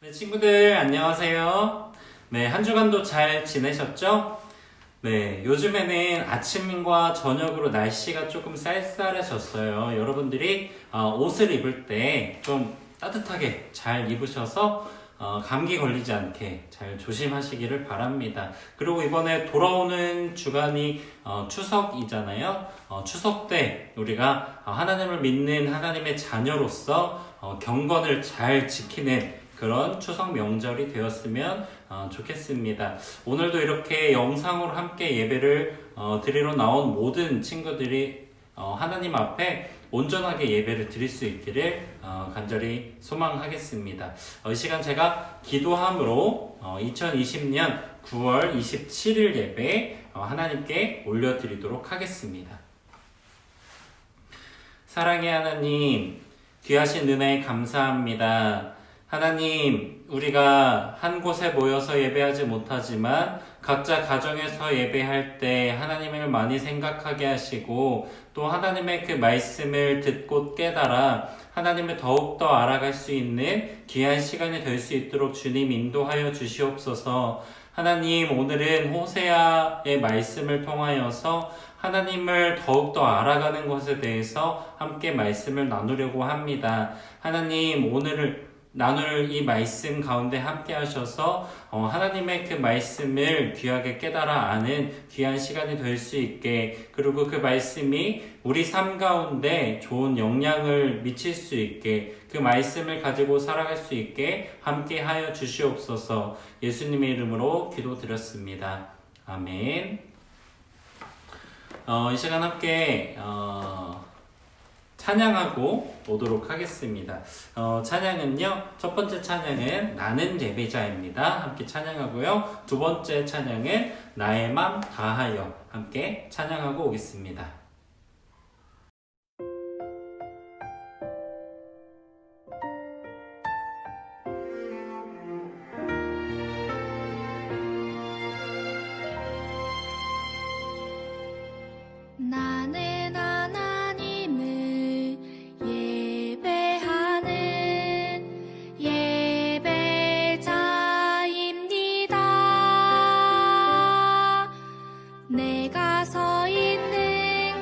네, 친구들 안녕하세요. 네, 한 주간도 잘 지내셨죠? 네, 요즘에는 아침과 저녁으로 날씨가 조금 쌀쌀해졌어요. 여러분들이 옷을 입을 때 좀 따뜻하게 잘 입으셔서 감기 걸리지 않게 잘 조심하시기를 바랍니다. 그리고 이번에 돌아오는 주간이 추석이잖아요. 추석 때 우리가 하나님을 믿는 하나님의 자녀로서 경건을 잘 지키는 그런 추석 명절이 되었으면 좋겠습니다. 오늘도 이렇게 영상으로 함께 예배를 드리러 나온 모든 친구들이 하나님 앞에 온전하게 예배를 드릴 수 있기를 간절히 소망하겠습니다. 이 시간 제가 기도함으로 2020년 9월 27일 예배 하나님께 올려드리도록 하겠습니다. 사랑의 하나님, 귀하신 은혜에 감사합니다. 하나님, 우리가 한 곳에 모여서 예배하지 못하지만 각자 가정에서 예배할 때 하나님을 많이 생각하게 하시고 또 하나님의 그 말씀을 듣고 깨달아 하나님을 더욱더 알아갈 수 있는 귀한 시간이 될 수 있도록 주님 인도하여 주시옵소서. 하나님, 오늘은 호세아의 말씀을 통하여서 하나님을 더욱더 알아가는 것에 대해서 함께 말씀을 나누려고 합니다. 하나님, 오늘 나눌 이 말씀 가운데 함께 하셔서 하나님의 그 말씀을 귀하게 깨달아 아는 귀한 시간이 될 수 있게, 그리고 그 말씀이 우리 삶 가운데 좋은 영향을 미칠 수 있게, 그 말씀을 가지고 살아갈 수 있게 함께 하여 주시옵소서. 예수님의 이름으로 기도드렸습니다. 아멘. 이 시간 함께 찬양하고 오도록 하겠습니다. 찬양은요, 첫 번째 찬양은 나는 예배자입니다. 함께 찬양하고요. 두 번째 찬양은 나의 맘 다하여 함께 찬양하고 오겠습니다. 나는 하나님을 예배하는 예배자입니다. 내가 서 있는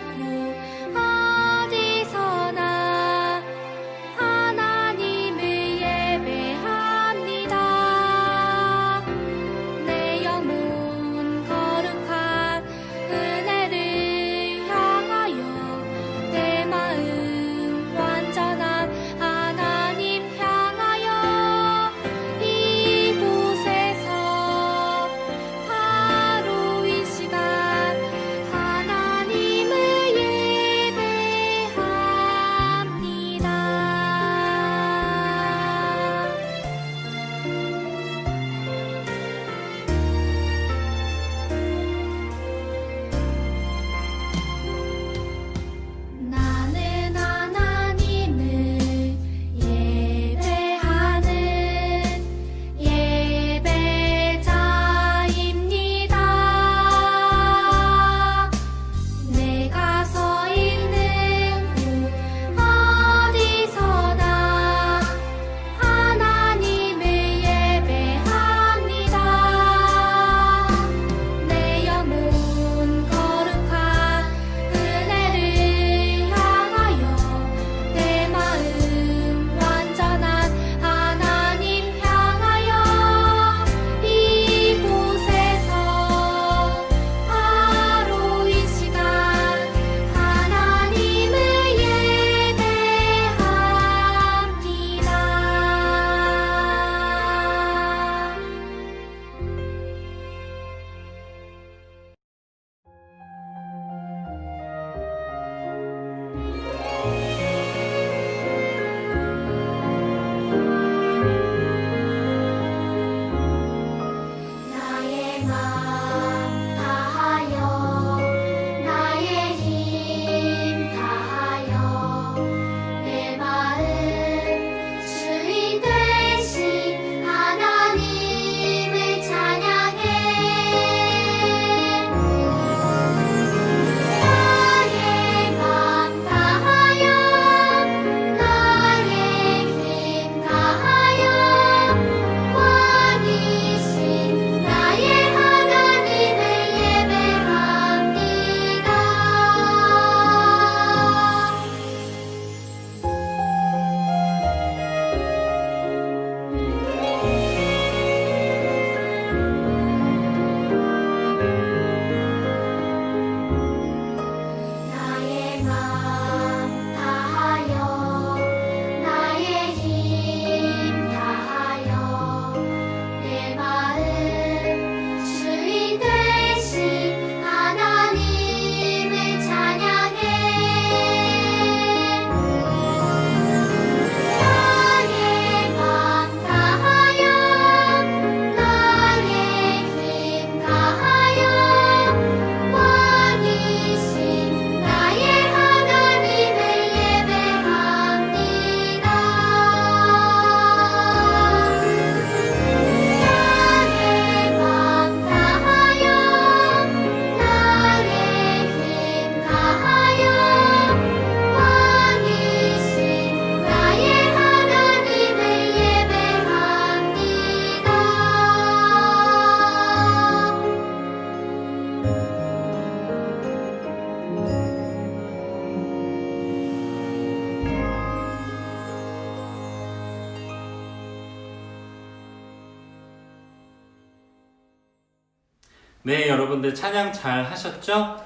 네, 여러분들 찬양 잘 하셨죠?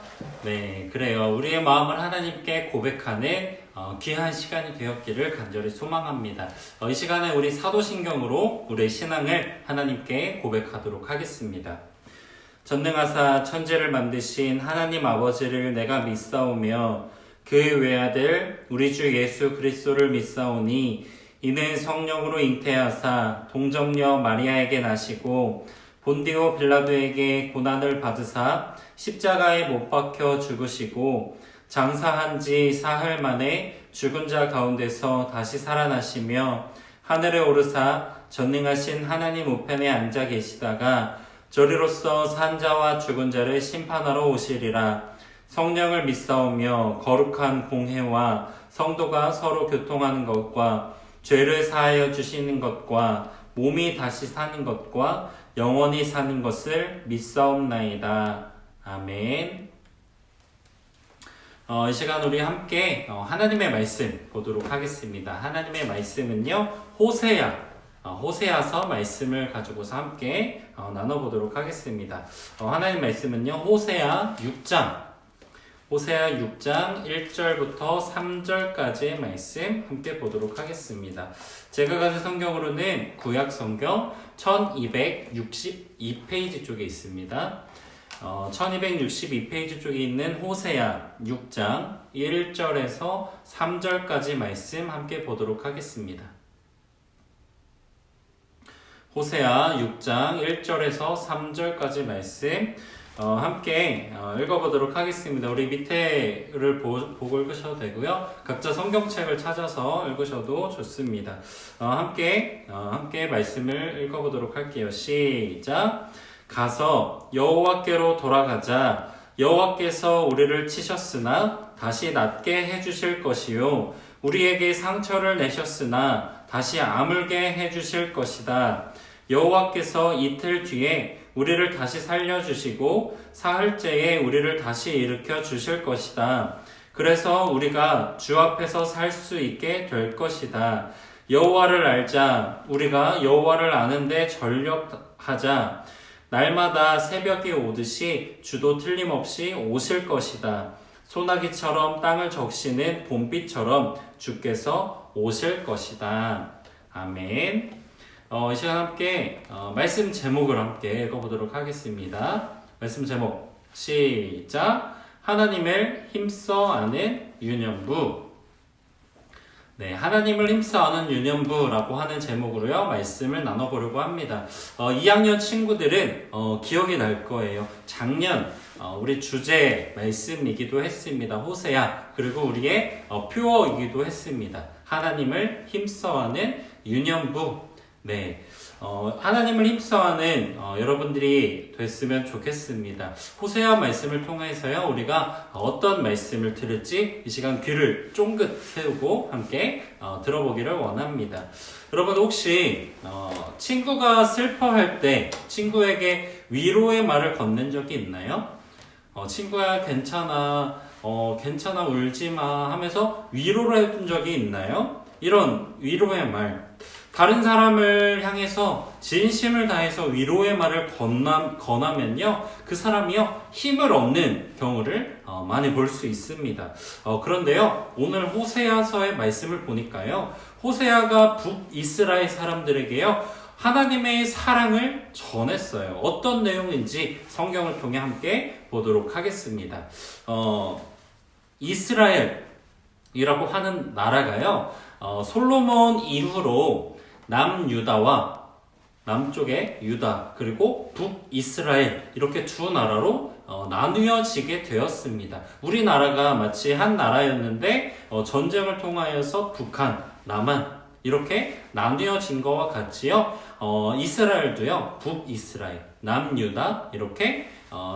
네, 그래요. 우리의 마음을 하나님께 고백하는 귀한 시간이 되었기를 간절히 소망합니다. 이 시간에 우리 사도신경으로 우리의 신앙을 하나님께 고백하도록 하겠습니다. 전능하사 천지를 만드신 하나님 아버지를 내가 믿사오며 그의 외아들 우리 주 예수 그리스도를 믿사오니 이는 성령으로 잉태하사 동정녀 마리아에게 나시고 본디오 빌라도에게 고난을 받으사 십자가에 못 박혀 죽으시고 장사한 지 사흘 만에 죽은 자 가운데서 다시 살아나시며 하늘에 오르사 전능하신 하나님 우편에 앉아 계시다가 저리로서 산 자와 죽은 자를 심판하러 오시리라. 성령을 믿사오며 거룩한 공회와 성도가 서로 교통하는 것과 죄를 사하여 주시는 것과 몸이 다시 사는 것과 영원히 사는 것을 믿사옵나이다. 아멘. 이 시간 우리 함께 하나님의 말씀 보도록 하겠습니다. 하나님의 말씀은요, 호세아서 말씀을 가지고서 함께 나눠보도록 하겠습니다. 하나님 말씀은요, 호세아 6장 1절부터 3절까지의 말씀 함께 보도록 하겠습니다. 제가 가진 성경으로는 구약 성경 1262페이지 쪽에 있습니다. 1262페이지 쪽에 있는 호세아 6장 1절에서 3절까지 말씀 함께 보도록 하겠습니다. 호세아 6장 1절에서 3절까지 말씀 함께 읽어보도록 하겠습니다. 우리 밑에를 보고 읽으셔도 되고요. 각자 성경책을 찾아서 읽으셔도 좋습니다. 함께 말씀을 읽어보도록 할게요. 시작. 가서 여호와께로 돌아가자. 여호와께서 우리를 치셨으나 다시 낫게 해주실 것이요 우리에게 상처를 내셨으나 다시 아물게 해주실 것이다. 여호와께서 이틀 뒤에 우리를 다시 살려주시고 사흘째에 우리를 다시 일으켜 주실 것이다. 그래서 우리가 주 앞에서 살 수 있게 될 것이다. 여호와를 알자. 우리가 여호와를 아는데 전력하자. 날마다 새벽이 오듯이 주도 틀림없이 오실 것이다. 소나기처럼 땅을 적시는 봄비처럼 주께서 오실 것이다. 아멘. 이 시간 함께 말씀 제목을 함께 읽어보도록 하겠습니다. 말씀 제목 시작. 하나님을 힘써 아는 유년부. 네, 하나님을 힘써 아는 유년부라고 하는 제목으로요 말씀을 나눠보려고 합니다. 2학년 친구들은 기억이 날 거예요. 작년 우리 주제 말씀이기도 했습니다. 호세아, 그리고 우리의 표어이기도 했습니다. 하나님을 힘써 아는 유년부. 네, 하나님을 힘써하는 여러분들이 됐으면 좋겠습니다. 호세아 말씀을 통해서요, 우리가 어떤 말씀을 들을지 이 시간 귀를 쫑긋 세우고 함께 들어보기를 원합니다. 여러분 혹시 친구가 슬퍼할 때 친구에게 위로의 말을 건넨 적이 있나요? 친구야 괜찮아, 괜찮아 울지마 하면서 위로를 해준 적이 있나요? 이런 위로의 말, 다른 사람을 향해서 진심을 다해서 위로의 말을 건하면요, 그 사람이요 힘을 얻는 경우를 많이 볼 수 있습니다. 그런데요, 오늘 호세아서의 말씀을 보니까요, 호세아가 북이스라엘 사람들에게요 하나님의 사랑을 전했어요. 어떤 내용인지 성경을 통해 함께 보도록 하겠습니다. 이스라엘이라고 하는 나라가요, 솔로몬 이후로 남유다와 남쪽의 유다 그리고 북이스라엘 이렇게 두 나라로 나누어지게 되었습니다. 우리나라가 마치 한 나라였는데 전쟁을 통하여서 북한, 남한 이렇게 나누어진 것과 같이요. 이스라엘도요. 북이스라엘, 남유다 이렇게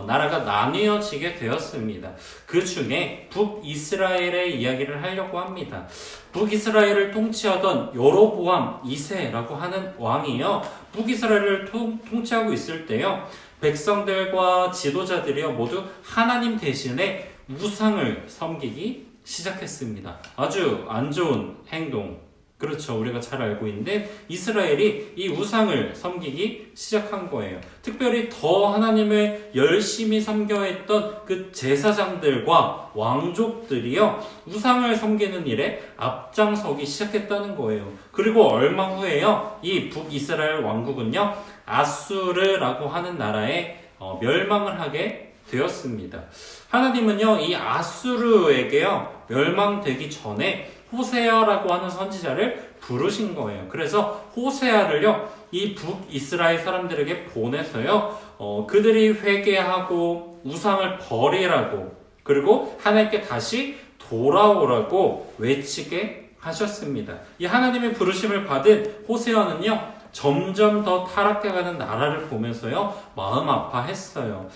나라가 나뉘어지게 되었습니다. 그 중에 북이스라엘의 이야기를 하려고 합니다. 북이스라엘을 통치하던 여로보암 2세라고 하는 왕이요, 북이스라엘을 통치하고 있을 때요, 백성들과 지도자들이요 모두 하나님 대신에 우상을 섬기기 시작했습니다. 아주 안 좋은 행동, 그렇죠. 우리가 잘 알고 있는데 이스라엘이 이 우상을 섬기기 시작한 거예요. 특별히 더 하나님을 열심히 섬겨했던 그 제사장들과 왕족들이요, 우상을 섬기는 일에 앞장서기 시작했다는 거예요. 그리고 얼마 후에요, 이 북이스라엘 왕국은요, 아수르라고 하는 나라에 멸망을 하게 되었습니다. 하나님은요, 이 아수르에게요, 멸망되기 전에 호세아라고 하는 선지자를 부르신 거예요. 그래서 호세아를요, 이 북이스라엘 사람들에게 보내서요, 그들이 회개하고 우상을 버리라고, 그리고 하나님께 다시 돌아오라고 외치게 하셨습니다. 이 하나님의 부르심을 받은 호세아는요, 점점 더 타락해가는 나라를 보면서요, 마음 아파했어요.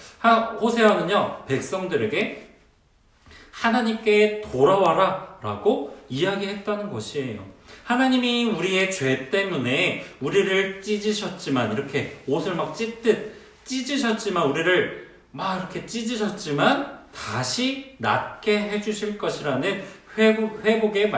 호세아는요, 백성들에게 하나님께 돌아와라 라고 이야기했다는 것이에요. 하나님이 우리의 죄 때문에 우리를 찢으셨지만, 이렇게 옷을 막 찢듯 찢으셨지만, 우리를 막 이렇게 찢으셨지만 다시 낫게 해주실 것이라는 회복의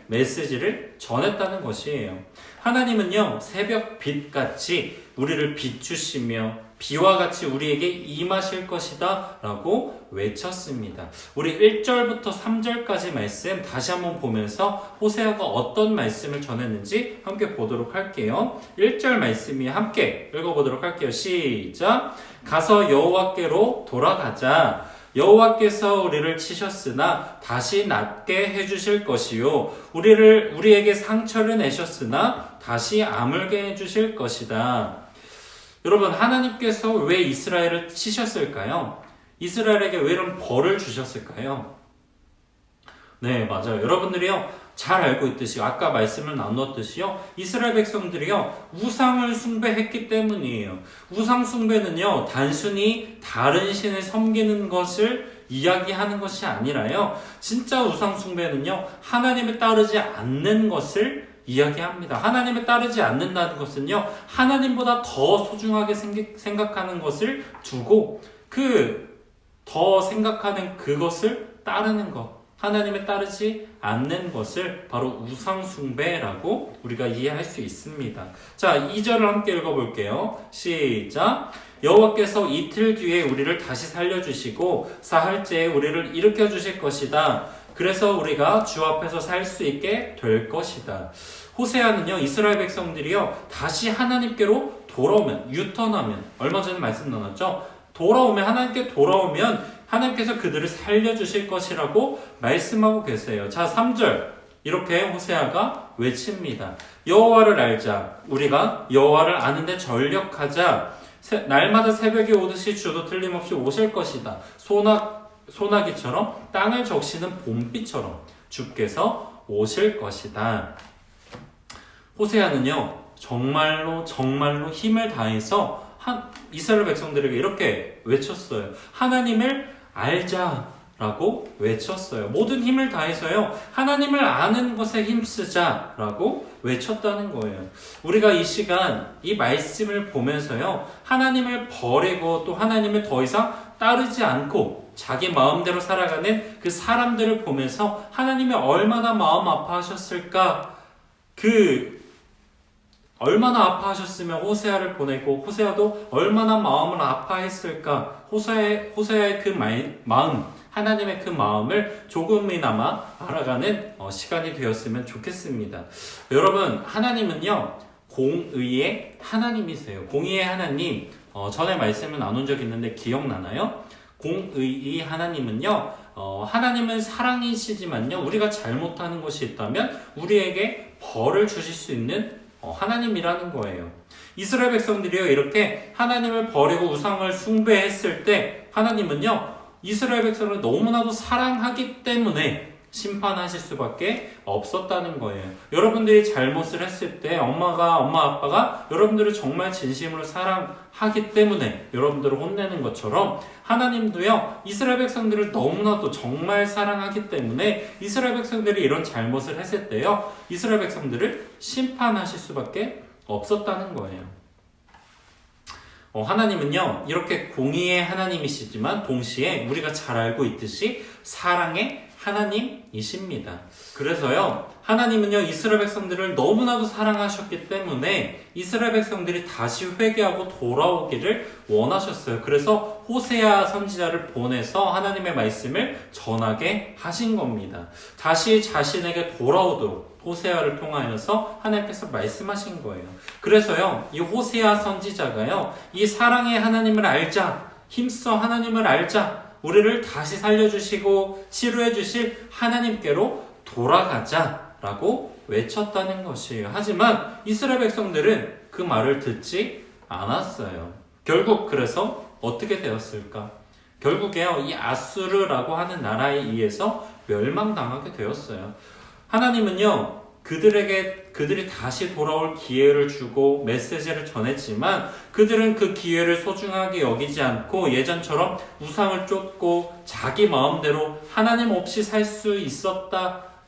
메시지를 전했다는 것이에요. 하나님은요, 새벽 빛같이 우리를 비추시며 비와 같이 우리에게 임하실 것이다 라고 외쳤습니다. 우리 1절부터 3절까지 말씀 다시 한번 보면서 호세아가 어떤 말씀을 전했는지 함께 보도록 할게요. 1절 말씀이 함께 읽어보도록 할게요. 시작. 가서 여호와께로 돌아가자. 여호와께서 우리를 치셨으나 다시 낫게 해주실 것이요, 우리에게 상처를 내셨으나 다시 아물게 해주실 것이다. 여러분, 하나님께서 왜 이스라엘을 치셨을까요? 이스라엘에게 왜 이런 벌을 주셨을까요? 네, 맞아요. 여러분들이요, 잘 알고 있듯이, 아까 말씀을 나누었듯이요, 이스라엘 백성들이요, 우상을 숭배했기 때문이에요. 우상 숭배는요, 단순히 다른 신을 섬기는 것을 이야기하는 것이 아니라요, 진짜 우상 숭배는요, 하나님에 따르지 않는 것을 이야기합니다. 하나님에 따르지 않는다는 것은요, 하나님보다 더 소중하게 생각하는 것을 두고 더 생각하는 그것을 따르는 것, 하나님에 따르지 않는 것을 바로 우상숭배라고 우리가 이해할 수 있습니다. 자, 2절을 함께 읽어볼게요. 시작. 여호와께서 이틀 뒤에 우리를 다시 살려주시고 사흘째에 우리를 일으켜 주실 것이다. 그래서 우리가 주 앞에서 살 수 있게 될 것이다. 호세아는요, 이스라엘 백성들이요, 다시 하나님께로 돌아오면, 유턴하면, 얼마 전에 말씀 나눴죠? 하나님께 돌아오면 하나님께서 그들을 살려주실 것이라고 말씀하고 계세요. 자, 3절. 이렇게 호세아가 외칩니다. 여호와를 알자. 우리가 여호와를 아는데 전력하자. 날마다 새벽이 오듯이 주도 틀림없이 오실 것이다. 소나기처럼 땅을 적시는 봄비처럼 주께서 오실 것이다. 호세아는요, 정말로 힘을 다해서 이스라엘 백성들에게 이렇게 외쳤어요. 하나님을 알자라고 외쳤어요. 모든 힘을 다해서요, 하나님을 아는 것에 힘쓰자라고 외쳤다는 거예요. 우리가 이 시간 이 말씀을 보면서요, 하나님을 버리고 또 하나님을 더 이상 따르지 않고 자기 마음대로 살아가는 그 사람들을 보면서 하나님이 얼마나 마음 아파하셨을까, 얼마나 아파하셨으면 호세아를 보내고 호세아도 얼마나 마음을 아파했을까. 호세아의 그 마음, 하나님의 그 마음을 조금이나마 알아가는 시간이 되었으면 좋겠습니다. 여러분, 하나님은요, 공의의 하나님이세요. 공의의 하나님, 전에 말씀을 나눈 적 있는데 기억나나요? 공의의 하나님은요, 하나님은 사랑이시지만요, 우리가 잘못하는 것이 있다면 우리에게 벌을 주실 수 있는 하나님이라는 거예요. 이스라엘 백성들이요, 이렇게 하나님을 버리고 우상을 숭배했을 때 하나님은요, 이스라엘 백성을 너무나도 사랑하기 때문에 심판하실 수밖에 없었다는 거예요. 여러분들이 잘못을 했을 때 엄마 아빠가 여러분들을 정말 진심으로 사랑하기 때문에 여러분들을 혼내는 것처럼 하나님도요, 이스라엘 백성들을 너무나도 정말 사랑하기 때문에 이스라엘 백성들이 이런 잘못을 했을 때요, 이스라엘 백성들을 심판하실 수밖에 없었다는 거예요. 하나님은요, 이렇게 공의의 하나님이시지만 동시에 우리가 잘 알고 있듯이 사랑의 하나님이십니다. 그래서요, 하나님은요, 이스라엘 백성들을 너무나도 사랑하셨기 때문에 이스라엘 백성들이 다시 회개하고 돌아오기를 원하셨어요. 그래서 호세아 선지자를 보내서 하나님의 말씀을 전하게 하신 겁니다. 다시 자신에게 돌아오도록 호세아를 통하여서 하나님께서 말씀하신 거예요. 그래서요, 이 호세아 선지자가요, 이 사랑의 하나님을 알자, 힘써 하나님을 알자, 우리를 다시 살려주시고 치료해 주실 하나님께로 돌아가자라고 외쳤다는 것이에요. 하지만 이스라엘 백성들은 그 말을 듣지 않았어요. 결국 그래서 어떻게 되었을까? 결국에요, 이 아수르라고 하는 나라에 의해서 멸망당하게 되었어요. 하나님은요, 그들이 다시 돌아올 기회를 주고 메시지를 전했지만 그들은 그 기회를 소중하게 여기지 않고 예전처럼 우상을 쫓고 자기 마음대로 하나님 없이 살 수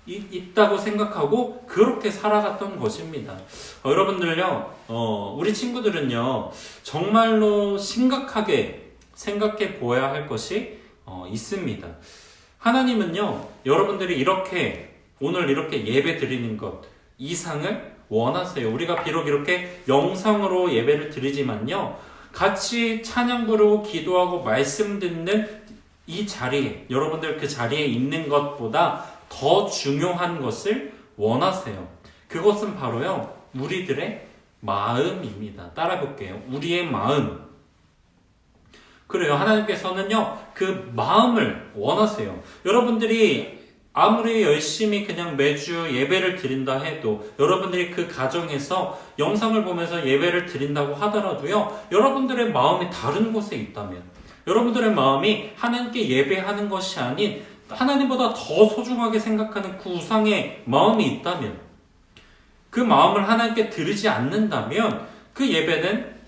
있다고 생각하고 그렇게 살아갔던 것입니다. 여러분들요, 우리 친구들은요, 정말로 심각하게 생각해 보아야 할 것이 있습니다. 하나님은요, 여러분들이 오늘 이렇게 예배 드리는 것 이상을 원하세요. 우리가 비록 이렇게 영상으로 예배를 드리지만요, 같이 찬양 부르고 기도하고 말씀 듣는 이 자리에, 여러분들 그 자리에 있는 것보다 더 중요한 것을 원하세요. 그것은 바로요, 우리들의 마음입니다. 따라 볼게요. 우리의 마음. 그래요. 하나님께서는요, 그 마음을 원하세요. 여러분들이 아무리 열심히 그냥 매주 예배를 드린다 해도, 여러분들이 그 가정에서 영상을 보면서 예배를 드린다고 하더라도요, 여러분들의 마음이 다른 곳에 있다면, 여러분들의 마음이 하나님께 예배하는 것이 아닌 하나님보다 더 소중하게 생각하는 그 우상의 마음이 있다면, 그 마음을 하나님께 드리지 않는다면 그 예배는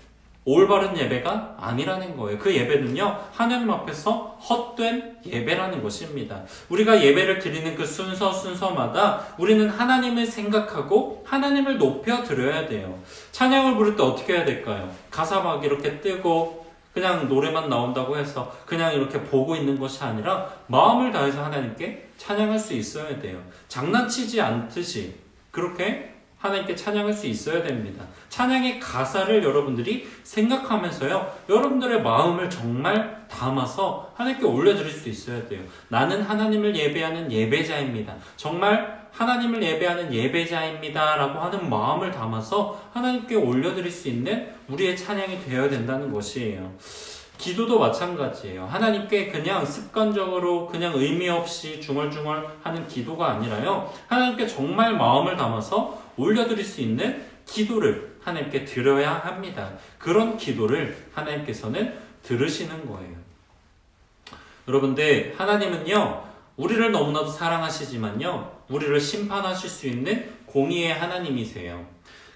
올바른 예배가 아니라는 거예요. 그 예배는요, 하나님 앞에서 헛된 예배라는 것입니다. 우리가 예배를 드리는 그 순서마다 우리는 하나님을 생각하고 하나님을 높여 드려야 돼요. 찬양을 부를 때 어떻게 해야 될까요? 가사 막 이렇게 뜨고 그냥 노래만 나온다고 해서 그냥 이렇게 보고 있는 것이 아니라 마음을 다해서 하나님께 찬양할 수 있어야 돼요. 장난치지 않듯이 그렇게 하나님께 찬양할 수 있어야 됩니다. 찬양의 가사를 여러분들이 생각하면서요, 여러분들의 마음을 정말 담아서 하나님께 올려드릴 수 있어야 돼요. 나는 하나님을 예배하는 예배자입니다. 정말 하나님을 예배하는 예배자입니다 라고 하는 마음을 담아서 하나님께 올려드릴 수 있는 우리의 찬양이 되어야 된다는 것이에요. 기도도 마찬가지예요. 하나님께 그냥 습관적으로 그냥 의미 없이 중얼중얼 하는 기도가 아니라요, 하나님께 정말 마음을 담아서 올려드릴 수 있는 기도를 하나님께 드려야 합니다. 그런 기도를 하나님께서는 들으시는 거예요. 여러분들, 하나님은요, 우리를 너무나도 사랑하시지만요, 우리를 심판하실 수 있는 공의의 하나님이세요.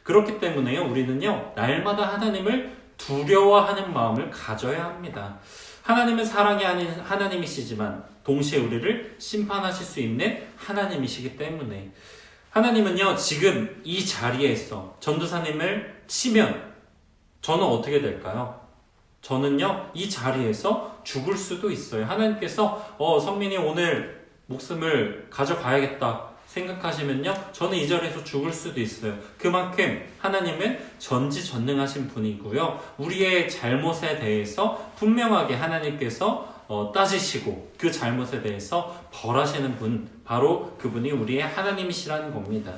그렇기 때문에요, 우리는요, 날마다 하나님을 두려워하는 마음을 가져야 합니다. 하나님은 사랑이 아닌 하나님이시지만 동시에 우리를 심판하실 수 있는 하나님이시기 때문에, 하나님은요, 지금 이 자리에서 전도사님을 치면 저는 어떻게 될까요? 저는요, 이 자리에서 죽을 수도 있어요. 하나님께서 성민이 오늘 목숨을 가져가야겠다 생각하시면요, 저는 이 자리에서 죽을 수도 있어요. 그만큼 하나님은 전지전능하신 분이고요, 우리의 잘못에 대해서 분명하게 하나님께서 따지시고 그 잘못에 대해서 벌하시는 분, 바로 그분이 우리의 하나님이시라는 겁니다.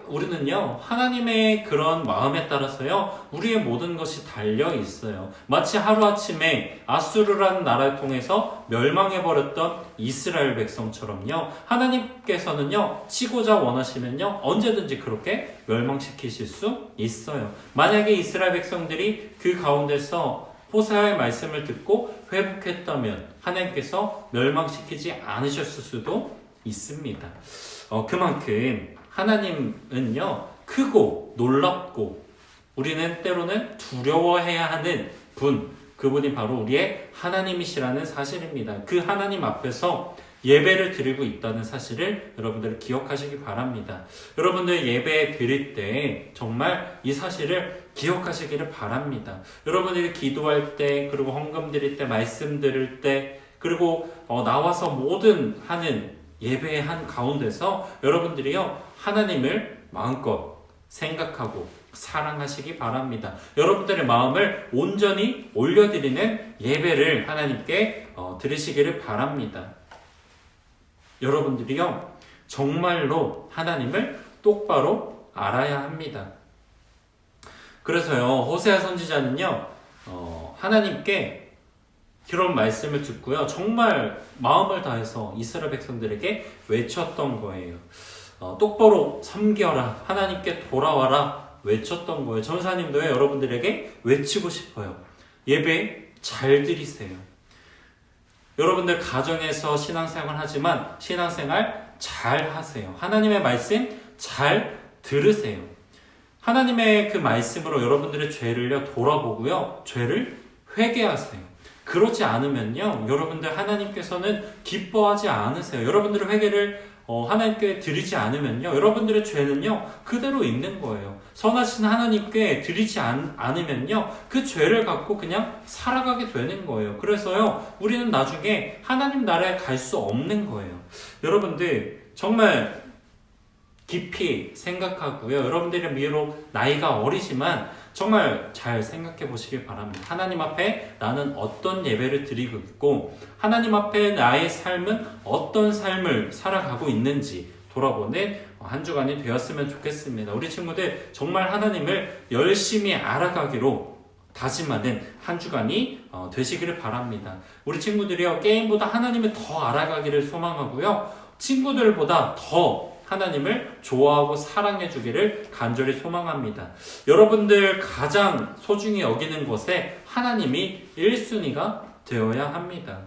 우리는요, 하나님의 그런 마음에 따라서요, 우리의 모든 것이 달려 있어요. 마치 하루아침에 아수르라는 나라를 통해서 멸망해버렸던 이스라엘 백성처럼요, 하나님께서는요, 치고자 원하시면요, 언제든지 그렇게 멸망시키실 수 있어요. 만약에 이스라엘 백성들이 그 가운데서 호세아의 말씀을 듣고 회복했다면 하나님께서 멸망시키지 않으셨을 수도 있습니다. 그만큼 하나님은요, 크고 놀랍고 우리는 때로는 두려워해야 하는 분, 그분이 바로 우리의 하나님이시라는 사실입니다. 그 하나님 앞에서 예배를 드리고 있다는 사실을 여러분들 기억하시기 바랍니다. 여러분들 예배 드릴 때 정말 이 사실을 기억하시기를 바랍니다. 여러분들이 기도할 때, 그리고 헌금 드릴 때, 말씀 드릴 때, 그리고 나와서 모든 하는 예배한 가운데서 여러분들이요 하나님을 마음껏 생각하고 사랑하시기 바랍니다. 여러분들의 마음을 온전히 올려드리는 예배를 하나님께 드리시기를 바랍니다. 여러분들이요 정말로 하나님을 똑바로 알아야 합니다. 그래서요 호세아 선지자는요 하나님께 그런 말씀을 듣고요 정말 마음을 다해서 이스라엘 백성들에게 외쳤던 거예요. 똑바로 섬겨라, 하나님께 돌아와라 외쳤던 거예요. 전사님도요 여러분들에게 외치고 싶어요. 예배 잘 드리세요. 여러분들 가정에서 신앙생활 하지만 신앙생활 잘 하세요. 하나님의 말씀 잘 들으세요. 하나님의 그 말씀으로 여러분들의 죄를요 돌아보고요 죄를 회개하세요. 그렇지 않으면요 여러분들 하나님께서는 기뻐하지 않으세요. 여러분들의 회개를 하나님께 드리지 않으면요 여러분들의 죄는요 그대로 있는 거예요. 선하신 하나님께 드리지 않으면요 그 죄를 갖고 그냥 살아가게 되는 거예요. 그래서요 우리는 나중에 하나님 나라에 갈 수 없는 거예요. 여러분들 정말 깊이 생각하고요. 여러분들의 비록 나이가 어리지만 정말 잘 생각해 보시길 바랍니다. 하나님 앞에 나는 어떤 예배를 드리고 있고 하나님 앞에 나의 삶은 어떤 삶을 살아가고 있는지 돌아보는 한 주간이 되었으면 좋겠습니다. 우리 친구들 정말 하나님을 열심히 알아가기로 다짐하는 한 주간이 되시기를 바랍니다. 우리 친구들이요 게임보다 하나님을 더 알아가기를 소망하고요 친구들보다 더 하나님을 좋아하고 사랑해 주기를 간절히 소망합니다. 여러분들 가장 소중히 여기는 것에 하나님이 1순위가 되어야 합니다.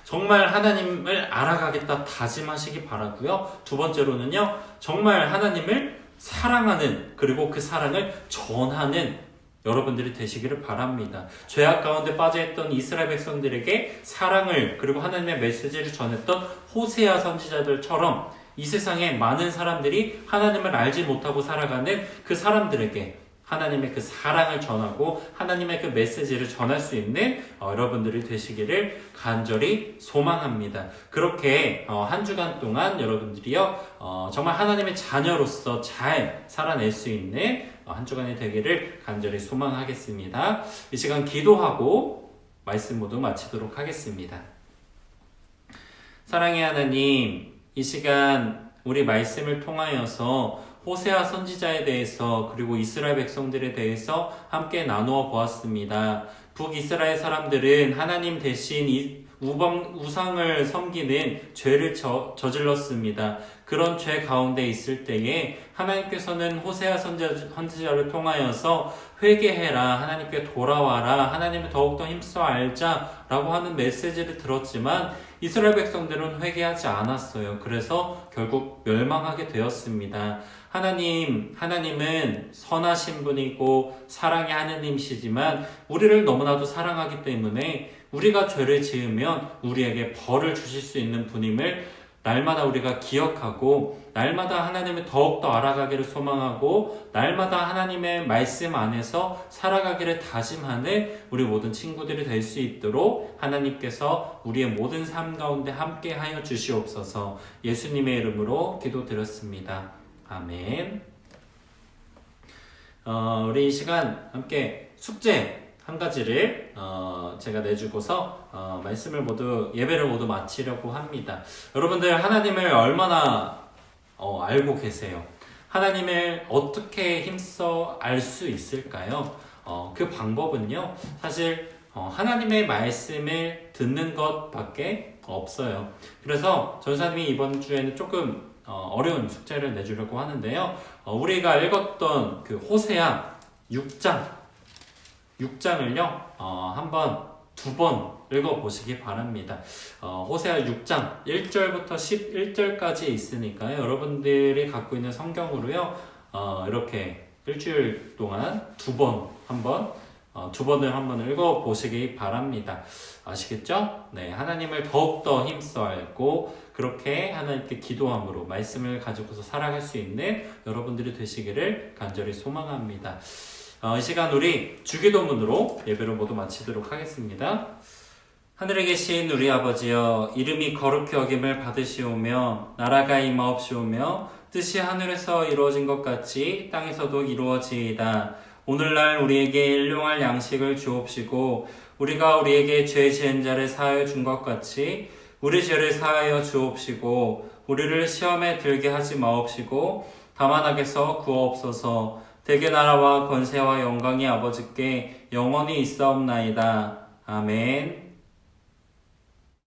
정말 하나님을 알아가겠다 다짐하시기 바라고요. 두 번째로는요. 정말 하나님을 사랑하는 그리고 그 사랑을 전하는 여러분들이 되시기를 바랍니다. 죄악 가운데 빠져있던 이스라엘 백성들에게 사랑을 그리고 하나님의 메시지를 전했던 호세아 선지자들처럼 이 세상에 많은 사람들이 하나님을 알지 못하고 살아가는 그 사람들에게 하나님의 그 사랑을 전하고 하나님의 그 메시지를 전할 수 있는 여러분들이 되시기를 간절히 소망합니다. 그렇게 한 주간 동안 여러분들이요 정말 하나님의 자녀로서 잘 살아낼 수 있는 한 주간이 되기를 간절히 소망하겠습니다. 이 시간 기도하고 말씀 모두 마치도록 하겠습니다. 사랑의 하나님, 이 시간 우리 말씀을 통하여서 호세아 선지자에 대해서 그리고 이스라엘 백성들에 대해서 함께 나누어 보았습니다. 북이스라엘 사람들은 하나님 대신 우상을 섬기는 죄를 저질렀습니다. 그런 죄 가운데 있을 때에 하나님께서는 호세아 선지자를 통하여서 회개해라, 하나님께 돌아와라, 하나님을 더욱더 힘써 알자라고 하는 메시지를 들었지만 이스라엘 백성들은 회개하지 않았어요. 그래서 결국 멸망하게 되었습니다. 하나님은 선하신 분이고 사랑의 하느님이시지만 우리를 너무나도 사랑하기 때문에 우리가 죄를 지으면 우리에게 벌을 주실 수 있는 분임을 날마다 우리가 기억하고 날마다 하나님을 더욱더 알아가기를 소망하고 날마다 하나님의 말씀 안에서 살아가기를 다짐하는 우리 모든 친구들이 될 수 있도록 하나님께서 우리의 모든 삶 가운데 함께하여 주시옵소서. 예수님의 이름으로 기도드렸습니다. 아멘. 우리 이 시간 함께 숙제 한 가지를 제가 내주고서 예배를 모두 마치려고 합니다. 여러분들 하나님을 얼마나 알고 계세요? 하나님을 어떻게 힘써 알 수 있을까요? 그 방법은요 사실 하나님의 말씀을 듣는 것밖에 없어요. 그래서 전사님이 이번 주에는 조금 어려운 숙제를 내주려고 하는데요. 우리가 읽었던 그 호세아 6장을요 두 번 읽어보시기 바랍니다. 호세아 6장 1절부터 11절까지 있으니까요. 여러분들이 갖고 있는 성경으로요 이렇게 일주일 동안 두 번을 한번 읽어보시기 바랍니다. 아시겠죠? 네, 하나님을 더욱더 힘써 알고 그렇게 하나님께 기도함으로 말씀을 가지고서 살아갈 수 있는 여러분들이 되시기를 간절히 소망합니다. 이 시간 우리 주기도문으로 예배를 모두 마치도록 하겠습니다. 하늘에 계신 우리 아버지여, 이름이 거룩히 여김을 받으시오며 나라가 임하옵시오며 뜻이 하늘에서 이루어진 것 같이 땅에서도 이루어지이다. 오늘날 우리에게 일용할 양식을 주옵시고 우리가 우리에게 죄 지은 자를 사하여 준 것 같이 우리 죄를 사하여 주옵시고 우리를 시험에 들게 하지 마옵시고 다만 악에서 구하옵소서. 대개 나라와 권세와 영광이 아버지께 영원히 있사옵나이다. 아멘.